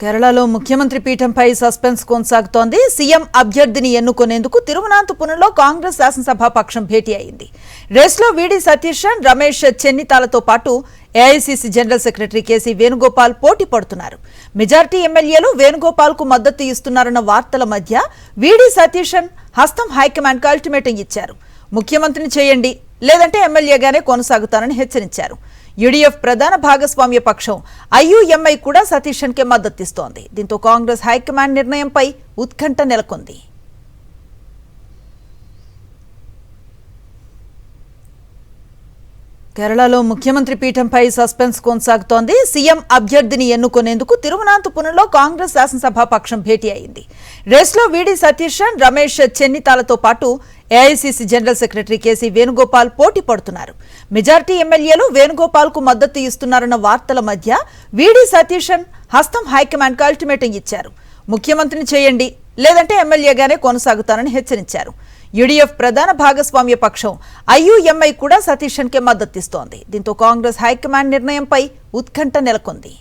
కేరళలో ముఖ్యమంత్రి పీఠంపై సస్పెన్స్ కొనసాగుతోంది. సీఎం అభ్యర్థిని ఎన్నుకునేందుకు తిరువనంతపురంలో కాంగ్రెస్ శాసనసభ పక్షం భేటీ అయింది. రేస్లో వీడి సతీష్, రమేష్ చెన్నితాలతో పాటు AICC general secretary KC Venugopal పోటీ పడుతున్నారు. మెజారిటీ ఎమ్మెల్యేలు వేణుగోపాల్ కు మద్దతు ఇస్తున్నారన్న వార్తల మధ్య వీడి సతీష్ హస్తం హైకమాండ్ కు అల్టిమేటం ఇచ్చారు. ముఖ్యమంత్రిని చేయండి, లేదంటే ఎమ్మెల్యేగానే కొనసాగుతానని హెచ్చరించారు. యూడీఎఫ్ ప్రధాన భాగస్వామ్య పక్షం ఐయుఎంఐ కూడా సతీష్ కే మద్దతిస్తోంది. దీంతో కాంగ్రెస్ హైకమాండ్ నిర్ణయంపై ఉత్కంఠ నెలకొంది. కేరళలో ముఖ్యమంత్రి పీఠంపై సస్పెన్స్ కొనసాగుతోంది. సీఎం అభ్యర్థిని ఎన్నుకునేందుకు తిరువనంతపురంలో కాంగ్రెస్ శాసనసభ పక్షం భేటీ అయింది. రేస్లో వీడి సతీష్, రమేష్ చెన్నితాలతో పాటు AICC general secretary KC Venugopal పోటీ పడుతున్నారు. మెజారిటీ ఎమ్మెల్యేలు వేణుగోపాల్ కు మద్దతు ఇస్తున్నారన్న వార్తల మధ్య వీడి సతీష్ హస్తం హైకమాండ్ కు అల్టిమేటం ఇచ్చారు. ముఖ్యమంత్రిని చేయండి, లేదంటే ఎమ్మెల్యేగానే కొనసాగుతానని హెచ్చరించారు. యూడీఎఫ్ ప్రధాన భాగస్వామ్య పక్షం ఐయుఎంఐ కూడా సతీష్ కే మద్దతిస్తోంది. దీంతో కాంగ్రెస్ హైకమాండ్ నిర్ణయంపై ఉత్కంఠ నెలకొంది.